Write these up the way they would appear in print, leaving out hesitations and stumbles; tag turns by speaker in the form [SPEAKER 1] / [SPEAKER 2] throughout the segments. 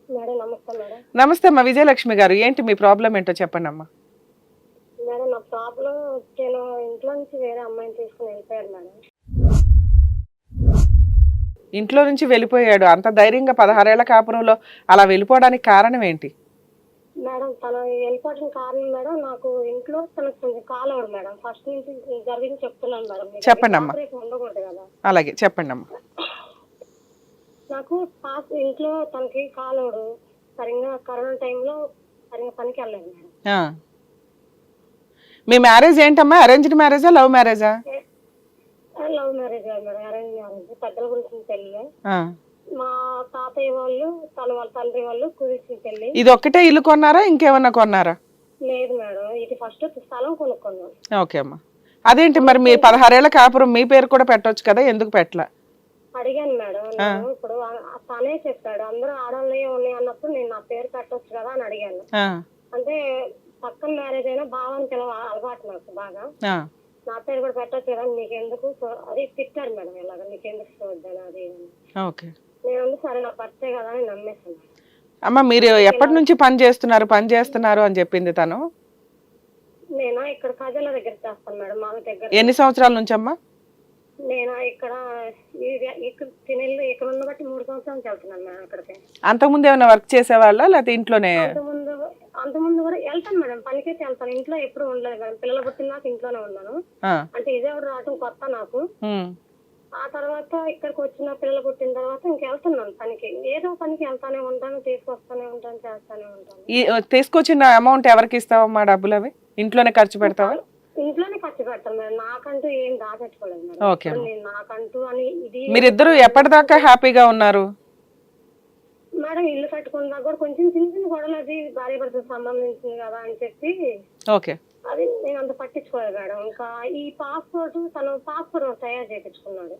[SPEAKER 1] Madam నమస్తే madam.
[SPEAKER 2] నమస్తే అమ్మా విజయలక్ష్మి గారు, ఏంటి మీ ప్రాబ్లం ఏంటో చెప్పండి అమ్మా.
[SPEAKER 1] మేడం నా ప్రాబ్లం, నేను ఇంట్లో నుంచి వేరే అమ్మాయిని తీసుకుని వెళ్ళిపోయాను మేడం.
[SPEAKER 2] ఇంట్లో నుంచి వెళ్ళిపోయాడు, అంత ధైర్యంగా 16 ఏళ్ల కాపురంలో అలా వెళ్ళిపోవడానికి కారణం ఏంటి?
[SPEAKER 1] మేడం తను వెళ్ళిపోవడం కారణం మేడం, నాకు ఇంట్లో తనకు కొంచెం కాలవడు మేడం. ఫస్ట్ నుంచి జరిగింది చెప్తున్నాను మేడం.
[SPEAKER 2] చెప్పండి అమ్మా.
[SPEAKER 1] ఉండకూడదు కదా.
[SPEAKER 2] అలాగే చెప్పండి అమ్మా.
[SPEAKER 1] నాకు ఇంట్లో తనకి కాలవడు, సరిగ్గా కరోనా టైంలో సరిగ్గా పనికి వెళ్ళలేదు మేడం.
[SPEAKER 2] మీ మ్యారేజ్ ఏంటమ్మా, అరేంజ్డ్ మ్యారేజా లవ్ మ్యారేజా?
[SPEAKER 1] లవ్ మ్యారేజ్ కాదు మేడం, అరేంజ్ మ్యారేజ్. పెద్దల గురించి పెళ్ళి, మా తాతయ్య వాళ్ళు వాళ్ళ తండ్రి వాళ్ళు కుదిర్చిన పెళ్లి.
[SPEAKER 2] ఇది ఒక్కటే ఇల్లు కొన్నారా, ఇంకేమన్నా కొన్నారా?
[SPEAKER 1] లేదు మేడం, ఇది ఫస్ట్ స్థలం కొనుక్కున్నాం.
[SPEAKER 2] ఓకే అమ్మా. అదేంటి మరి మీ 16 ఏళ్ల కాపురం మీ పేరు కూడా పెట్టొచ్చు కదా, ఎందుకు పెట్టలా?
[SPEAKER 1] అడిగాను మేడం. నేను ఇప్పుడు తనే చెప్పాడు అందరూ ఆడవాళ్ళే ఉన్నాయి అన్నప్పుడు నేను నా పేరు పెట్టొచ్చు కదా అని అడిగాను. అంటే పక్కన మ్యారేజ్ అయినా భావానికి అలవాటు నాకు బాగా, నా పేరు కూడా పెట్టొచ్చు కదా నీకెందుకు, అది తిట్టాడు మేడం. ఇలాగా నీకెందుకు చూద్దాను అది. నేను సరే నా భర్తే కదా అని నమ్మేసాను.
[SPEAKER 2] అమ్మ మీరు ఎప్పటి నుంచి పని చేస్తున్నారు అని చెప్పింది తను?
[SPEAKER 1] నేను ఇక్కడ ఖజాల దగ్గర చేస్తాను మేడం, మా దగ్గర.
[SPEAKER 2] ఎన్ని సంవత్సరాల నుంచి అమ్మా?
[SPEAKER 1] నేను ఇక్కడ ఇక్కడ ఉన్న బట్టి 3 సంవత్సరాలు వెళ్తున్నాను మేడం ఇక్కడికి.
[SPEAKER 2] అంతకుముందు ఏమైనా వర్క్ చేసేవాళ్ళ లేకపోతే ఇంట్లోనే?
[SPEAKER 1] అంతకుముందు కూడా వెళ్తాను మేడం, పనికైతే వెళ్తాను. ఇంట్లో ఎప్పుడు ఉండలేదు మేడం, పిల్లలు పుట్టినాక ఇంట్లోనే ఉన్నాను. అంటే విజయవాడ రావడం కొత్త నాకు. ఆ తర్వాత ఇక్కడికి వచ్చిన పిల్లలు పుట్టిన తర్వాత ఇంకెళ్తున్నాను పనికి, ఏదో పనికి వెళ్తానే ఉంటాను, తీసుకొస్తానే ఉంటాను, చేస్తానే ఉంటాను.
[SPEAKER 2] తీసుకొచ్చిన అమౌంట్ ఎవరికి ఇస్తావమ్మా డబ్బులు? అవి ఇంట్లోనే ఖర్చు పెడతావా?
[SPEAKER 1] ఇంట్లోనే ఖర్చు పెడతాను మేడం, నాకంటూ ఏం దాపెట్టుకోలేదు మేడం. నేను నాకంటూ అని ఇది.
[SPEAKER 2] మీరిద్దరు ఎప్పటిదాకా హ్యాపీగా ఉన్నారు
[SPEAKER 1] మేడం? ఇల్లు కట్టుకున్న కూడా కొంచెం చిన్న చిన్న గొడవలు, అది భార్య భర్తకు సంబంధించింది కదా అని చెప్పి అది నేను అంత పట్టించుకోలేదు మేడం. ఇంకా ఈ తను పాస్పోర్ట్ తయారు చేయించుకున్నాడు.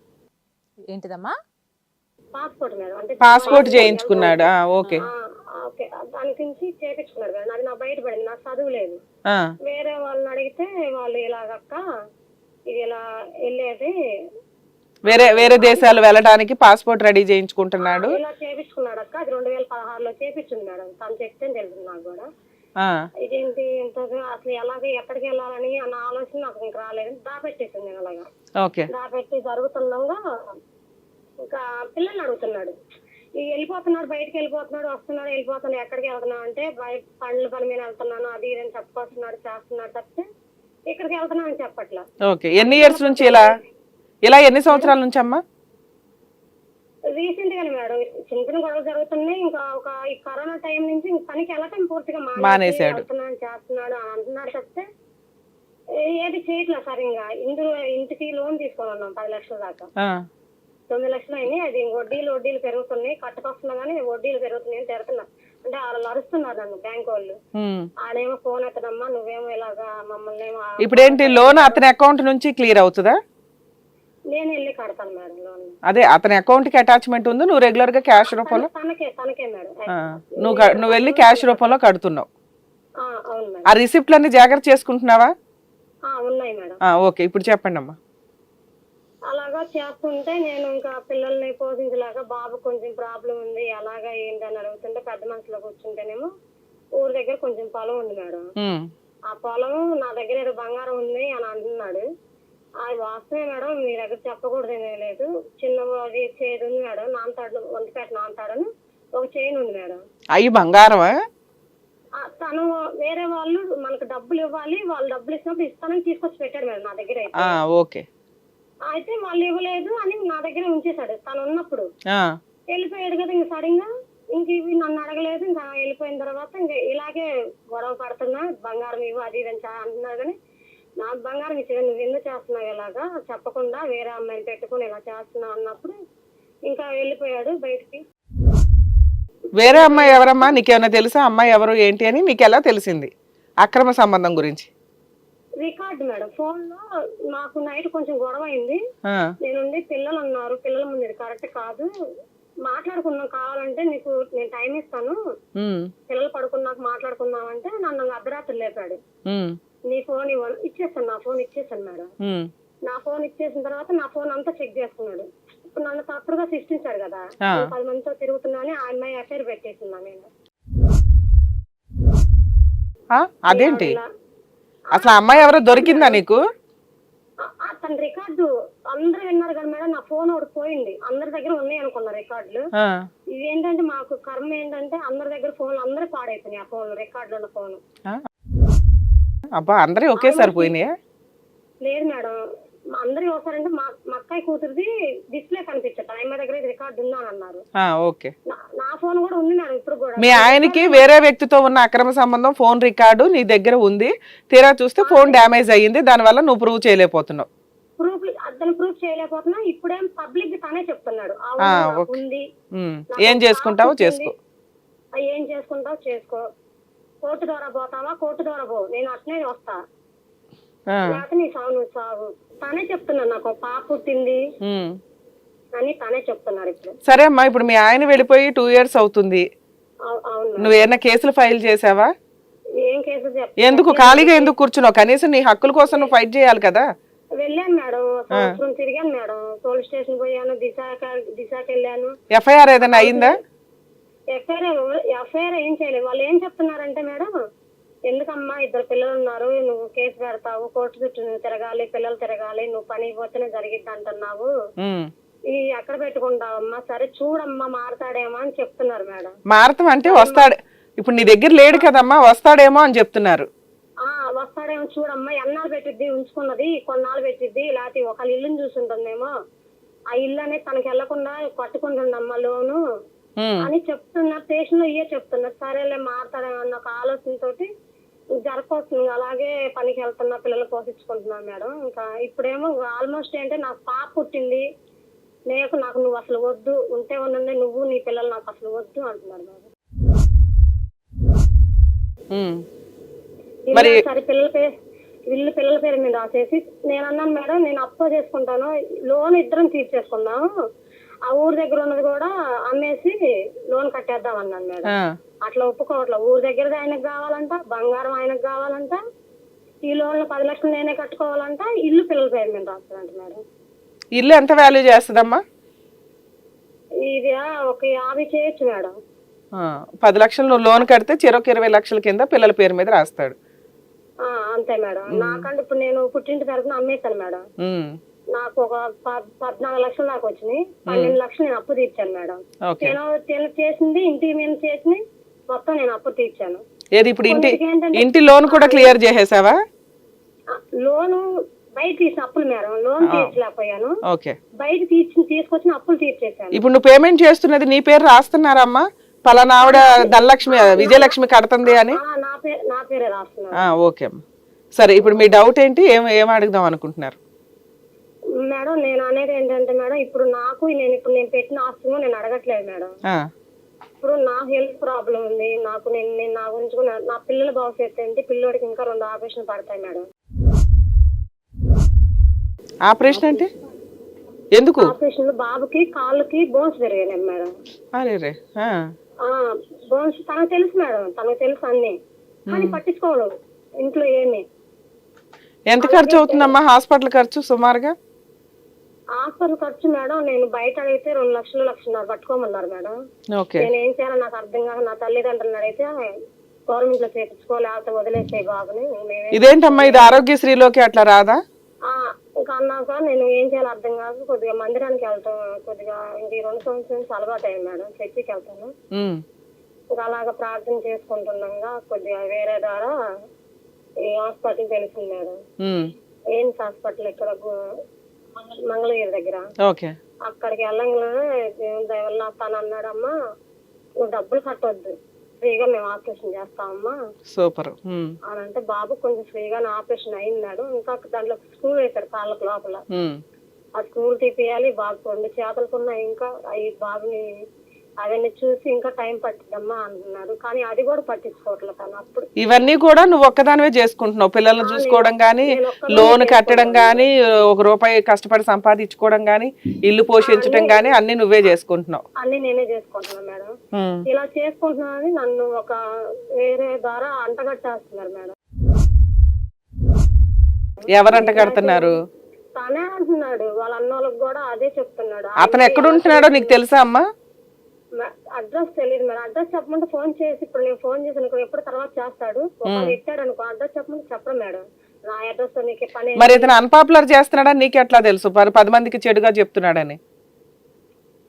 [SPEAKER 3] ఏంటిదమ్మా?
[SPEAKER 1] పాస్పోర్ట్ మేడం, అంటే
[SPEAKER 2] పాస్పోర్ట్ చేయించుకున్నాడా? ఓకే,
[SPEAKER 1] దాని గురించి చేయించుకున్నాడు మేడం. అది నా బయటపడింది, నాకు చదువు లేదు. వేరే వాళ్ళని అడిగితే వాళ్ళు ఇలాగక్క ఇది ఇలా వెళ్ళేది,
[SPEAKER 2] వేరే దేశాలు వెళ్ళడానికి పాస్పోర్ట్ రెడీ చేయించుకుంటున్నాడు.
[SPEAKER 1] ఇలా చేయించుకున్నాడు అక్క. అది 2016లో చేయించింది మేడం, తను చెప్తే తెలిసింది నాకు కూడా. ఇదేంటి ఇంత అసలు ఎలాగ ఎక్కడికి వెళ్ళాలని అన్న ఆలోచన నాకు ఇంకా రాలేదు, దాపెట్టేసింది నేను. అలాగా దాపెట్టి జరుగుతుండగా ఇంకా పిల్లల్ని అడుగుతున్నాడు, వెళ్ళిపోతున్నాడు, బయటకు వెళ్ళిపోతున్నాడు, వస్తున్నాడు, వెళ్ళిపోతున్నాడు, ఎక్కడికి వెళ్తున్నావు అంటే పండ్ల పని మీద వెళ్తున్నాను అది ఇదని చెప్పుకొస్తున్నాడు, చేస్తున్నాడు తప్పితే ఇక్కడికి వెళ్తున్నా అని చెప్పట్లా.
[SPEAKER 2] ఎన్ని ఇయర్స్ నుంచి ఇలా ఎన్ని సంవత్సరాల నుంచి అమ్మా?
[SPEAKER 1] రీసెంట్ గానే మేడం, చిన్న చిన్న గొడవలు జరుగుతున్నాయి. ఇంకా ఈ కరోనా టైం నుంచి పనికి వెళ్ళటం పూర్తిగా
[SPEAKER 2] మానేసాడు,
[SPEAKER 1] చేస్తున్నాడు అని అంటున్నాడు తప్పితే ఏది చేయట్లేదు సరిగ్గా. ఇంటికి లోన్ తీసుకొని ఉన్నాం 10 లక్షల దాకా, 9 లక్షలు అయినాయి. అది వడ్డీలు పెరుగుతున్నాయి, కట్టుకొస్తున్నా కానీ వడ్డీలు పెరుగుతున్నాయి తిడుతున్నా. అంటే వాళ్ళు అరుస్తున్నారు నన్ను బ్యాంక్ వాళ్ళు. ఆడేమో ఫోన్ ఎత్తడమ్మా, నువ్వేమో ఇలాగా మమ్మల్ని.
[SPEAKER 2] ఇప్పుడు ఏంటి లోన్ అతని అకౌంట్ నుంచి క్లియర్ అవుతుందా?
[SPEAKER 1] నేను వెళ్ళి కడతాను మేడం లోన్.
[SPEAKER 2] అదే అతని అకౌంట్ కి అటాచ్మెంట్ ఉంది, నువ్వు రెగ్యులర్ గా క్యాష్ రూపంలో
[SPEAKER 1] తనకే మేడం.
[SPEAKER 2] నువ్వు వెళ్ళి క్యాష్ రూపంలో కడుతున్నావు.
[SPEAKER 1] అవును మేడం.
[SPEAKER 2] ఆ రిసిప్ట్లన్నీ జాగ్రత్త చేసుకుంటున్నావా?
[SPEAKER 1] ఉన్నాయి మేడం.
[SPEAKER 2] ఓకే, ఇప్పుడు చెప్పండి అమ్మా.
[SPEAKER 1] అలాగా చేస్తుంటే నేను ఇంకా పిల్లల్ని పోషించలేక, బాబు కొంచెం ప్రాబ్లం ఉంది అలాగా ఏంటి అని అడుగుతుంటే పెద్ద మనుషులో కూర్చుంటేనేమో ఊరి దగ్గర కొంచెం పొలం ఉంది మేడం. ఆ పొలం నా దగ్గర ఏదో బంగారం ఉంది అని అంటున్నాడు. అది వాస్తవే మేడం, మీ దగ్గర చెప్పకూడదేమీ లేదు. చిన్న చేదు ఉంది మేడం, నాంతాడు వంటిపేట నాంతాడని ఒక చైన్ ఉంది మేడం.
[SPEAKER 2] అయ్యి బంగారమా?
[SPEAKER 1] తను వేరే వాళ్ళు మనకు డబ్బులు ఇవ్వాలి, వాళ్ళు డబ్బులు ఇచ్చినప్పుడు ఇస్తానని తీసుకొచ్చి పెట్టాడు మేడం నా దగ్గర. అయితే వాళ్ళు ఇవ్వలేదు అని నా దగ్గర ఉంచేశాడు తను ఉన్నప్పుడు. వెళ్ళిపోయాడు కదా ఇంక సడన్ గా, ఇంక ఇవి నన్ను అడగలేదు. ఇంకా వెళ్ళిపోయిన తర్వాత ఇంకా ఇలాగే గొడవ పడుతున్నా, బంగారం ఇవ్వు అది ఇది అంటున్నారు. కానీ నాకు బంగారం ఇచ్చేది, నువ్వు ఎందుకు చేస్తున్నావు ఇలాగా చెప్పకుండా వేరే అమ్మాయిని పెట్టుకుని ఇలా చేస్తున్నావు అన్నప్పుడు ఇంకా వెళ్ళిపోయాడు బయటికి.
[SPEAKER 2] వేరే అమ్మాయి ఎవరమ్మా? నీకేమైనా తెలుసా అమ్మాయి ఎవరు ఏంటి అని? నీకు ఎలా తెలిసింది అక్రమ సంబంధం గురించి?
[SPEAKER 1] రికార్డు మేడం, ఫోన్ లో నాకు నైట్ కొంచెం గొడవ అయింది. నేనుండి పిల్లలు ఉన్నారు, పిల్లల ముందు ఇది కరెక్ట్ కాదు, మాట్లాడుకున్నాం, కావాలంటే నీకు నేను టైం ఇస్తాను, పిల్లలు పడుకున్నాక మాట్లాడుకున్నాం అంటే నన్ను అర్ధరాత్రి లేపాడు. నీ ఫోన్ ఇచ్చేస్తాను, నా ఫోన్ ఇచ్చేసాను మేడం. నా ఫోన్ ఇచ్చేసిన తర్వాత నా ఫోన్ అంతా చెక్ చేసుకున్నాడు. ఇప్పుడు నన్ను తప్పుడుగా సృష్టించాడు కదా,
[SPEAKER 2] ఆ.
[SPEAKER 1] 10 మందితో తిరుగుతున్నాను, ఆ అమ్మాయి అఫైర్ పెట్టేసిందా నేను.
[SPEAKER 2] అదేంటి అసలు ఆ అమ్మాయి ఎవరో దొరికిందా నీకు?
[SPEAKER 1] తన రికార్డు అందరూ విన్నారు కదా మేడం, నా ఫోన్ ఒకటి పోయింది, అందరి దగ్గర ఉన్నాయి అనుకున్నా రికార్డులు. ఇది ఏంటంటే మాకు కర్మ ఏంటంటే అందరి దగ్గర ఫోన్లు అందరూ పాడైపోయినాయి, ఆ ఫోన్ రికార్డులు ఉన్న ఫోన్.
[SPEAKER 2] అబ్బా అందరూ ఒకేసారి పోయినాయా?
[SPEAKER 1] లేదు మేడం, అందరూ ఒకసారంటే మా అక్కయ్య కూతురుది డిస్ప్లే కనిపించట, ఆమె దగ్గర రికార్డు ఉందా అని అన్నారు.
[SPEAKER 2] ఓకే,
[SPEAKER 1] నా ఫోన్ కూడా ఉంది మేడం ఇప్పుడు కూడా.
[SPEAKER 2] మీ ఆయనకి వేరే వ్యక్తితో ఉన్న అక్రమ సంబంధం ఫోన్ రికార్డు నీ దగ్గర ఉంది, తీరా చూస్తే ఫోన్ డ్యామేజ్ అయ్యింది, దానివల్ల నువ్వు ప్రూవ్ చేయలేకపోతున్నావు.
[SPEAKER 1] ప్రూఫ్ చేయలేకపోతున్నా. ఇప్పుడేం పబ్లిక్ తనే చెప్తున్నాడు ఉంది,
[SPEAKER 2] ఏం చేసుకుంటావో చేసుకో,
[SPEAKER 1] ఏం చేసుకుంటావు చేసుకో, కోర్టు ద్వారా పోతావా కోర్టు ద్వారా పో, నేను అట్నే వస్తా, లేకపోతే నీ సాగు నువ్వు సాగు. తనే చెప్తున్నాడు, నాకు ఒక పాప పుట్టింది అని తనే చెప్తున్నాడు ఇప్పుడు.
[SPEAKER 2] సరే అమ్మా, ఇప్పుడు మీ ఆయన వెళ్ళిపోయి 2 years అవుతుంది, నువ్వు ఏమైనా కేసులు ఫైల్ చేసావా?
[SPEAKER 1] ఏం కేసు
[SPEAKER 2] ఎందుకు ఖాళీగా ఎందుకు కూర్చున్నావు? కనీసం నీ హక్కుల కోసం నువ్వు ఫైట్ చేయాలి కదా.
[SPEAKER 1] వెళ్ళాను మేడం, సంవత్సరం తిరిగాను మేడం, పోలీస్ స్టేషన్ పోయాను, దిశకి వెళ్ళాను.
[SPEAKER 2] ఎఫ్ఐఆర్ ఏదైనా అయిందా?
[SPEAKER 1] ఎఫ్ఐఆర్ ఏం చేయలేదు. వాళ్ళు ఏం చెప్తున్నారంటే మేడం, ఎందుకమ్మా 2 పిల్లలు ఉన్నారు, నువ్వు కేసు పెడతావు, కోర్టు చుట్టూ నువ్వు తిరగాలి, పిల్లలు తిరగాలి, నువ్వు పని పోతేనే జరిగిద్ది అంటున్నావు, ఈ ఎక్కడ పెట్టుకుంటావమ్మా, సరే చూడమ్మా మారతాడేమో అని చెప్తున్నారు మేడం.
[SPEAKER 2] మారతం అంటే వస్తాడు, ఇప్పుడు నీ దగ్గర లేడు కదమ్మా, వస్తాడేమో అని చెప్తున్నారు.
[SPEAKER 1] వస్తాడేమో చూడమ్మా, ఎన్నాళ్ళు పెట్టిద్ది ఉంచుకున్నది, కొన్నాళ్ళు పెట్టిద్ది, లేకపోతే ఒక ఇల్లుని చూసుంటుందేమో, ఆ ఇల్లు అనేది తనకి వెళ్లకుండా పట్టుకుంటుందమ్మా లోను అని చెప్తున్నారు. స్టేషన్ లో ఇయే చెప్తున్నారు. సరేలే మారతాడేమో అన్న ఒక ఆలోచనతోటి జరగొస్తుంది, అలాగే పనికి వెళ్తున్నా, పిల్లలు పోషించుకుంటున్నాను మేడం. ఇంకా ఇప్పుడేమో ఆల్మోస్ట్ ఏంటంటే నాకు పాప పుట్టింది, నాకు నువ్వు అసలు వద్దు, ఉంటే ఉన్నది నువ్వు నీ పిల్లలు నాకు అసలు వద్దు అంటున్నారు మేడం. సరే పిల్లల పేరు మీద రాసేసి నేను అన్నాను మేడం, నేను అప్పు చేసుకుంటాను, లోన్ ఇద్దరం తీర్చేసుకుందాం, ఆ ఊరు దగ్గర ఉన్నది కూడా అమ్మేసి లోన్ కట్టేద్దాం అన్నాను మేడం. అట్లా ఒప్పుకోవట్లే, ఊరు దగ్గరది ఆయనకు కావాలంట, బంగారం ఆయనకు కావాలంట, ఈ లోన్లు 10 లక్షలు నేనే కట్టుకోవాలంట, ఇల్లు పిల్లల పేరు మీద రాస్తారంట మేడం.
[SPEAKER 2] ఇల్లు ఎంత వాల్యూ చేస్తుందమ్మా?
[SPEAKER 1] ఇది ఒక 50 చేయొచ్చు మేడం.
[SPEAKER 2] 10 లక్షలు నువ్వు లోన్ కడితే చెరొక 20 లక్షల కింద పిల్లల పేరు మీద రాస్తాడు.
[SPEAKER 1] అంతే మేడం. నాకంటే ఇప్పుడు నేను పుట్టింటి తరఫున అమ్మేశాను మేడం, నాకు ఒక 14 లక్షలు దాకా వచ్చినాయి, 12 లక్షలు నేను అప్పు తీర్చాను మేడం. నేను చేసింది ఇంటి మీద చేసి మొత్తం నేను అప్పు తీర్చాను.
[SPEAKER 2] ఏది ఇప్పుడు ఇంటి లోన్ కూడా క్లియర్ చేసేసావా?
[SPEAKER 1] లోను బయట తీసిన అప్పులు మేడం, లోన్ తీర్చలేకపోయాను, బయట తీసుకొచ్చిన అప్పులు తీర్చేసాను.
[SPEAKER 2] ఇప్పుడు నువ్వు పేమెంట్ చేస్తున్నది నీ పేరు రాస్తున్నారమ్మా, పలానా ఆవిడ ధనలక్ష్మి విజయలక్ష్మి కడుతుంది అని?
[SPEAKER 1] నా పేరే రాస్తున్నారు.
[SPEAKER 2] ఓకే అమ్మా, సరే ఇప్పుడు మీ డౌట్ ఏంటి, ఏం అడుగుదాం అనుకుంటున్నారు
[SPEAKER 1] మేడం? నేను అనేది ఏంటంటే మేడం, ఇప్పుడు నేను పెట్టిన ఆస్తి నేను అడగట్లేదు మేడం. ఇప్పుడు నా హెల్త్ ప్రాబ్లం ఉంది, నేను నా గురించి నా పిల్లల భవిష్యత్తు ఏంటి, పిల్లోడికి ఇంకా 2 ఆపరేషన్ పడతాయి మేడం.
[SPEAKER 2] ఆపరేషన్ అంటే ఎందుకు?
[SPEAKER 1] ఆపరేషన్ బాబుకి కాళ్ళకి బోన్స్ పెరిగాయి మేడం. బోన్స్ తనకు తెలుసు మేడం, తనకు తెలుసు అన్ని, కానీ పట్టించుకోవడం ఇంట్లో ఏమి.
[SPEAKER 2] ఎంత ఖర్చు అవుతుందమ్మా హాస్పిటల్ ఖర్చు సుమారుగా?
[SPEAKER 1] హాస్పిటల్ ఖర్చు మేడం, నేను బయట అడిగితే 2 లక్షలు 1.5 పట్టుకోమన్నారు మేడం. నేను ఏం చేయాలో నాకు అర్థం కాక నా తల్లిదండ్రులను అడిగితే గవర్నమెంట్ లో చేయించుకో, లేకపోతే వదిలేసే బాబుని.
[SPEAKER 2] ఇదేంటమ్మా ఇది ఆరోగ్యశ్రీలోకి అట్లా రాదా?
[SPEAKER 1] ఇంకా అన్నాక నేను ఏం చేయాలో అర్థం కాక కొద్దిగా మందిరానికి వెళ్తాం, కొద్దిగా ఇంక 2 సంవత్సరాల నుంచి అలవాటు అయ్యింది మేడం, చర్చికి వెళ్తాను. ఇంకా అలాగా ప్రార్థన చేసుకుంటున్నాగా కొద్దిగా వేరే ద్వారా ఈ హాస్పిటల్ తెలిసింది మేడం, ఎయిమ్స్ హాస్పిటల్ ఇక్కడ మంగళగిరి దగ్గర. అక్కడికి వెళ్ళంగానే దేవుని దయ వల్ల తను అన్నాడమ్మా, నువ్వు డబ్బులు కట్టొద్దు, ఫ్రీగా మేము ఆపరేషన్ చేస్తామమ్మా.
[SPEAKER 2] సూపర్
[SPEAKER 1] అని అంటే బాబు కొంచెం ఫ్రీగానే ఆపరేషన్ అయిందాడు. ఇంకా దాంట్లో స్క్రూ వేశారు కాళ్ళకు లోపల, ఆ స్క్రూలు తీపియాలి, బాబు 2 చేతులకున్నాయి, ఇంకా అవి బాబుని అవన్నీ చూసి ఇంకా టైం పట్టిద్దమ్మా అంటున్నారు, కానీ అది కూడా పట్టించుకోవట్లేదు తను. అప్పుడు
[SPEAKER 2] ఇవన్నీ కూడా నువ్వు ఒక్కదానివే చేసుకుంటున్నావు, పిల్లల్ని చూసుకోవడం గానీ, లోన్ కట్టడం గానీ, 1 రూపాయి కష్టపడి సంపాదించుకోవడం గానీ, ఇల్లు పోషించడం గానీ అన్ని నువ్వే చేసుకుంటున్నావు?
[SPEAKER 1] అన్ని నేనే చేసుకుంటున్నా మేడం. ఇలా చేసుకుంటున్నానని నన్ను ఒక వేరే ద్వారా అంటగట్టేస్తున్నారు మేడం.
[SPEAKER 2] ఎవరు అంటగడుతున్నారు?
[SPEAKER 1] తనే అంటున్నాడు, వాళ్ళ అన్న వాళ్ళకి కూడా అదే చెప్తున్నాడు.
[SPEAKER 2] అతను ఎక్కడ ఉంటున్నాడో నీకు తెలుసా అమ్మా?
[SPEAKER 1] అడ్రస్ తెలియదు మేడం. అడ్రస్ చెప్పమంటే ఫోన్ చేసి, ఇప్పుడు నేను ఫోన్ చేసి అనుకో ఎప్పుడు తర్వాత చేస్తాడు, ఒకవేళ ఎత్తాడు అనుకో అడ్రస్ చెప్పమంటే చెప్పడం మేడం. నా అడ్రస్ తో నీకు పని.
[SPEAKER 2] మరి ఇతను అన్పాపులర్ చేస్తున్నాడని నీకు ఎట్లా తెలుసు? 10 మందికి చెడుగా చెప్తున్నాడని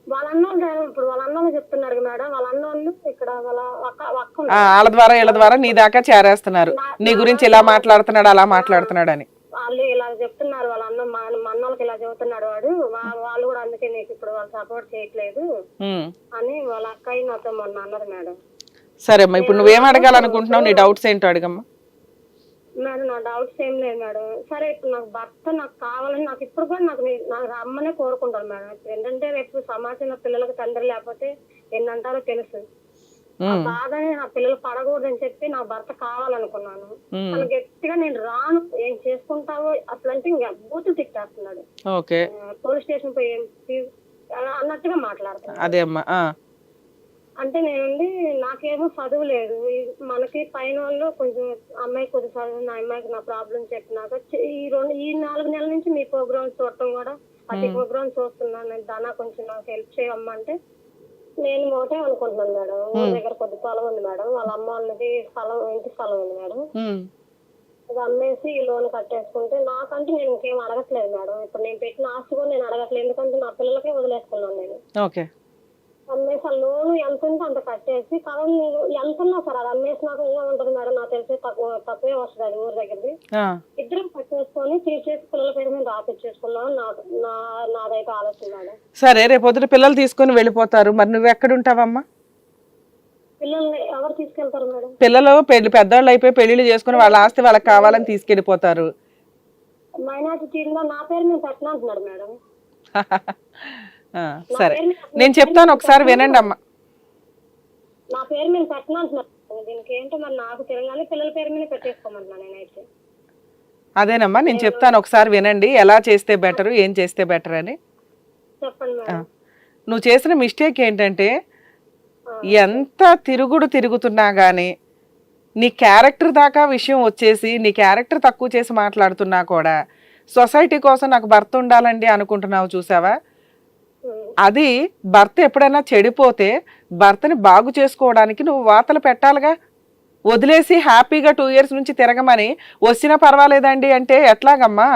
[SPEAKER 1] వాళ్ళ అన్న ఇప్పుడు వాళ్ళ అన్న చెప్తున్నారు మేడం. వాళ్ళ అన్న వాళ్ళు ఇక్కడ వాళ్ళ అక్క
[SPEAKER 2] వాళ్ళ ద్వారా వీళ్ళ ద్వారా నీ దాకా చేరేస్తున్నారు, నీ గురించి ఇలా మాట్లాడుతున్నాడు అలా మాట్లాడుతున్నాడు అని.
[SPEAKER 1] వాళ్ళు ఇలా చెప్తున్నారు, వాళ్ళ అన్న మా అన్నోళ్ళకి ఇలా చెబుతున్నాడు వాడు, వాళ్ళు కూడా అందుకే నీకు ఇప్పుడు వాళ్ళు సపోర్ట్ చేయట్లేదు అని వాళ్ళ అక్కయ్య నాతో మొన్న అన్నారు మేడం.
[SPEAKER 2] సరే అమ్మా, ఇప్పుడు నువ్వేం అడగాలనుకుంటున్నావు? నీ డౌట్స్ ఏంటో అడగమ్మా.
[SPEAKER 1] మేడం నా డౌట్స్ ఏం లేదు మేడం. సరే ఇప్పుడు నాకు భర్త నాకు కావాలని, నాకు ఇప్పుడు కూడా నాకు అమ్మనే కోరుకుంటాను మేడం. ఇప్పుడు ఏంటంటే రేపు సమాజంలో పిల్లలకు తండ్రి లేకపోతే ఎన్నంటారో తెలుసు. బాధని నా పిల్లలు పడకూడదని చెప్పి నా భర్త కావాలనుకున్నాను. తను గట్టిగా నేను రాను, ఏం చేసుకుంటావో అట్లంటే ఇంకా బూతులు తిట్టేస్తున్నాడు. పోలీస్ స్టేషన్ పోయి అన్నట్టుగా మాట్లాడుతున్నాడు.
[SPEAKER 2] అదే అమ్మా.
[SPEAKER 1] అంటే నేనుండి నాకేమో చదువు లేదు, మనకి పైన వాళ్ళు కొంచెం అమ్మాయి కొద్ది చదువు, నా అమ్మాయికి నా ప్రాబ్లం చెప్పినాక ఈ 4 నెలల నుంచి మీ ప్రోగ్రామ్స్ చూడటం కూడా, ప్రతి ప్రోగ్రామ్ చూస్తున్నాను నేను. దానా కొంచెం నాకు హెల్ప్ చేయమంటే నేను ఒకటే అనుకుంటున్నాను మేడం. ఊరి దగ్గర కొద్ది పొలం ఉంది మేడం, వాళ్ళ అమ్మ వాళ్ళది ఇంటి స్థలం ఉంది మేడం. అది అమ్మేసి ఈ లోన్ కట్టేసుకుంటే నాకంటే నేను ఇంకేం అడగట్లేదు మేడం. ఇప్పుడు నేను పెట్టిన ఆస్తి కూడా నేను అడగట్లేదు, ఎందుకంటే నా పిల్లలకే వదిలేసుకున్నాను నేను. అమ్మేసి ఆ లోన్ ఎంత ఉంటే అంత కట్టేసి, కానీ ఎంత ఉన్నా సరే అది అమ్మేసినాక ఇంకా ఉంటది మేడం. నాకు తెలిసి తక్కువే వస్తుంది అది ఊరి దగ్గరది. ఇద్దరం కట్టేసుకొని తీర్చేసి పిల్లల పేరు మీద రాపిచ్చేసుకున్నాం నాదైతే ఆలోచన మేడం.
[SPEAKER 2] సరే రేపు పొద్దున పిల్లలు తీసుకుని వెళ్ళిపోతారు, మరి నువ్వు ఎక్కడ ఉంటావమ్మా?
[SPEAKER 1] పిల్లల్ని ఎవరు తీసుకెళ్తారు మేడం?
[SPEAKER 2] పిల్లలు పెద్దవాళ్ళు అయిపోయి పెళ్లిళ్ళు చేసుకుని వాళ్ళ ఆస్తి వాళ్ళకి కావాలని తీసుకెళ్లిపోతారు.
[SPEAKER 1] మైనార్టీ తీరుగా నా పేరు మీద పెట్టినా అంటున్నాడు మేడం.
[SPEAKER 2] సరే నేను చెప్తాను, ఒకసారి వినండి అమ్మా.
[SPEAKER 1] నా పేరు మీద పెట్టినా అంటున్నాడు. దీనికి ఏంటో మరి నాకు తిరగాలి, పిల్లల పేరు మీద పెట్టేసుకోమంటున్నా నేనైతే.
[SPEAKER 2] అదేనమ్మా నేను చెప్తాను, ఒకసారి వినండి ఎలా చేస్తే బెటర్, ఏం చేస్తే బెటర్ అని.
[SPEAKER 1] చెప్పండి మేడం.
[SPEAKER 2] నువ్వు చేసిన మిస్టేక్ ఏంటంటే, ఎంత తిరుగుతున్నా గానీ నీ క్యారెక్టర్ దాకా విషయం వచ్చేసి నీ క్యారెక్టర్ తక్కువ చేసి మాట్లాడుతున్నా కూడా సొసైటీ కోసం నాకు భర్త ఉండాలండి అనుకుంటున్నావు చూసావా? అది భర్త ఎప్పుడైనా చెడిపోతే భర్తని బాగు చేసుకోవడానికి నువ్వు వాతలు పెట్టాలిగా. వదిలేసి హ్యాపీగా 2 years నుంచి తిరగమని వచ్చినా పర్వాలేదండి అంటే ఎట్లాగమ్మా?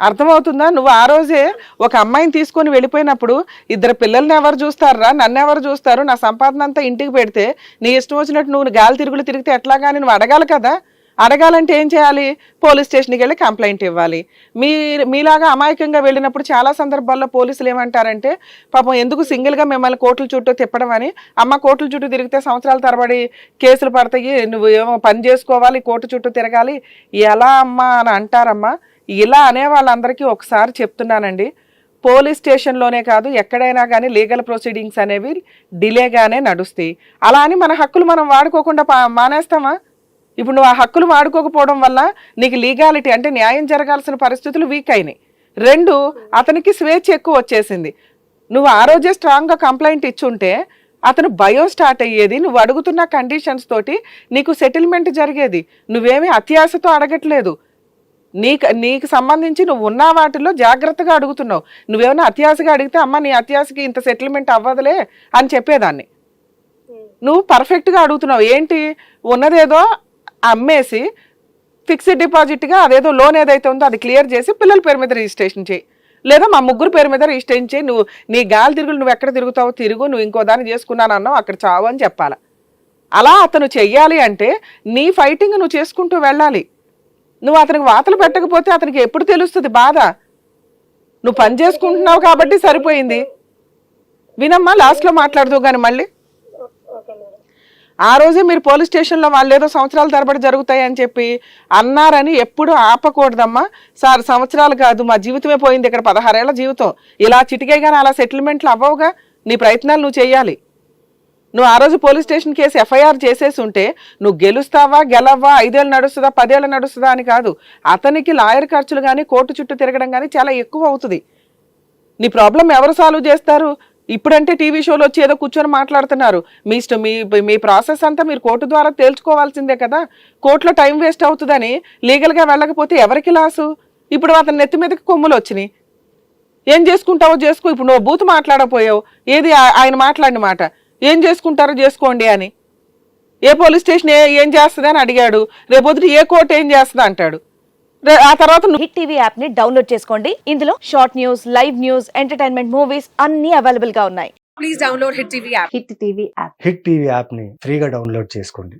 [SPEAKER 2] అర్థమవుతుందా? నువ్వు ఆ రోజే ఒక అమ్మాయిని తీసుకొని వెళ్ళిపోయినప్పుడు 2 పిల్లల్ని ఎవరు చూస్తారా, నన్ను ఎవరు చూస్తారు, నా సంపాదన అంతా ఇంటికి పెడితే నీ ఇష్టం వచ్చినట్టు నువ్వు గాలి తిరిగితే ఎట్లాగాని నువ్వు అడగాలి కదా. అడగాలంటే ఏం చేయాలి? పోలీస్ స్టేషన్కి వెళ్ళి కంప్లైంట్ ఇవ్వాలి. మీలాగా అమాయకంగా వెళ్ళినప్పుడు చాలా సందర్భాల్లో పోలీసులు ఏమంటారంటే, పాపం ఎందుకు సింగిల్గా మిమ్మల్ని కోర్టుల చుట్టూ తిప్పడం అని. అమ్మ కోర్టుల చుట్టూ తిరిగితే సంవత్సరాల తరబడి కేసులు పడతాయి, నువ్వు ఏమో పని చేసుకోవాలి, కోర్టు చుట్టూ తిరగాలి, ఎలా అమ్మా అని అంటారమ్మా. ఇలా అనే వాళ్ళందరికీ ఒకసారి చెప్తున్నానండి, పోలీస్ స్టేషన్లోనే కాదు ఎక్కడైనా కానీ లీగల్ ప్రొసీడింగ్స్ అనేవి డిలేగానే నడుస్తాయి. అలా అని మన హక్కులు మనం వాడుకోకుండా మానేస్తామా? ఇప్పుడు నువ్వు ఆ హక్కులు వాడుకోకపోవడం వల్ల నీకు లీగాలిటీ అంటే న్యాయం జరగాల్సిన పరిస్థితులు వీక్ అయినాయి. 2 అతనికి స్వేచ్ఛ ఎక్కువ వచ్చేసింది. నువ్వు ఆ రోజే స్ట్రాంగ్గా కంప్లైంట్ ఇచ్చుంటే అతను భయం స్టార్ట్ అయ్యేది. నువ్వు అడుగుతున్న కండిషన్స్ తోటి నీకు సెటిల్మెంట్ జరిగేది. నువ్వేమీ అత్యాశతో అడగట్లేదు, నీకు సంబంధించి నువ్వు ఉన్న వాటిలో జాగ్రత్తగా అడుగుతున్నావు. నువ్వేమైనా అత్యాశగా అడిగితే అమ్మ నీ అత్యాశకి ఇంత సెటిల్మెంట్ అవ్వదులే అని చెప్పేదాన్ని. నువ్వు పర్ఫెక్ట్గా అడుగుతున్నావు. ఏంటి ఉన్నదేదో అమ్మేసి ఫిక్స్డ్ డిపాజిట్గా అదేదో లోన్ ఏదైతే ఉందో అది క్లియర్ చేసి పిల్లల పేరు మీద రిజిస్ట్రేషన్ చేయి, లేదా మా ముగ్గురు పేరు మీద రిజిస్ట్రేషన్ చేయి. నువ్వు నీ గాలి తిరుగులు నువ్వు ఎక్కడ తిరుగుతావు తిరుగు, నువ్వు ఇంకో దాన్ని చేసుకున్నాను అన్నావు అక్కడ చావు అని చెప్పాలి. అలా అతను చెయ్యాలి అంటే నీ ఫైటింగ్ నువ్వు చేసుకుంటూ వెళ్ళాలి. నువ్వు అతనికి వాతలు పెట్టకపోతే అతనికి ఎప్పుడు తెలుస్తుంది బాధ? నువ్వు పని చేసుకుంటున్నావు కాబట్టి సరిపోయింది. వినమ్మా, లాస్ట్లో మాట్లాడుతూ కానీ మళ్ళీ ఆ రోజే మీరు పోలీస్ స్టేషన్లో వాళ్ళు ఏదో సంవత్సరాల తరబడి జరుగుతాయని చెప్పి అన్నారని ఎప్పుడు ఆపకూడదమ్మా. సార్ సంవత్సరాలు కాదు మా జీవితమే పోయింది, ఇక్కడ 16 ఏళ్ల జీవితం, ఇలా చిటికేగానే అలా సెటిల్మెంట్లు అవ్వవుగా. నీ ప్రయత్నాలు నువ్వు చెయ్యాలి. నువ్వు ఆ రోజు పోలీస్ స్టేషన్ కేసు ఎఫ్ఐఆర్ చేసేసి ఉంటే నువ్వు గెలుస్తావా గెలవ్వా, 5 ఏళ్ళు నడుస్తుందా 10 ఏళ్ళు నడుస్తుందా అని కాదు. అతనికి లాయర్ ఖర్చులు కానీ కోర్టు చుట్టూ తిరగడం కానీ చాలా ఎక్కువ అవుతుంది. నీ ప్రాబ్లం ఎవరు సాల్వ్ చేస్తారు? ఇప్పుడంటే టీవీ షోలో వచ్చి ఏదో కూర్చొని మాట్లాడుతున్నారు. మీ ఇష్టం, మీ ప్రాసెస్ అంతా మీరు కోర్టు ద్వారా తేల్చుకోవాల్సిందే కదా. కోర్టులో టైం వేస్ట్ అవుతుందని లీగల్గా వెళ్ళకపోతే ఎవరికి లాసు? ఇప్పుడు అతని నెత్తి మీదకి కొమ్ములు వచ్చినాయి. ఏం చేసుకుంటావో చేసుకో. ఇప్పుడు నువ్వు బూతు మాట్లాడపోయావు. ఏది ఆయన మాట్లాడిన మాట, ఏం చేసుకుంటారో చేసుకోండి అని. ఏ పోలీస్ స్టేషన్ ఏం చేస్తుంది అని అడిగాడు. రేపొద్దు ఏ కోర్టు ఏం చేస్తుంది అంటాడు. ఆ తర్వాత
[SPEAKER 3] హిట్ టీవీ యాప్ ని డౌన్లోడ్ చేసుకోండి. ఇందులో short news, live news, entertainment movies అన్ని అవైలబుల్ గా ఉన్నాయి.
[SPEAKER 4] హిట్ టీవీ యాప్ ని ఫ్రీగా డౌన్లోడ్ చేసుకోండి.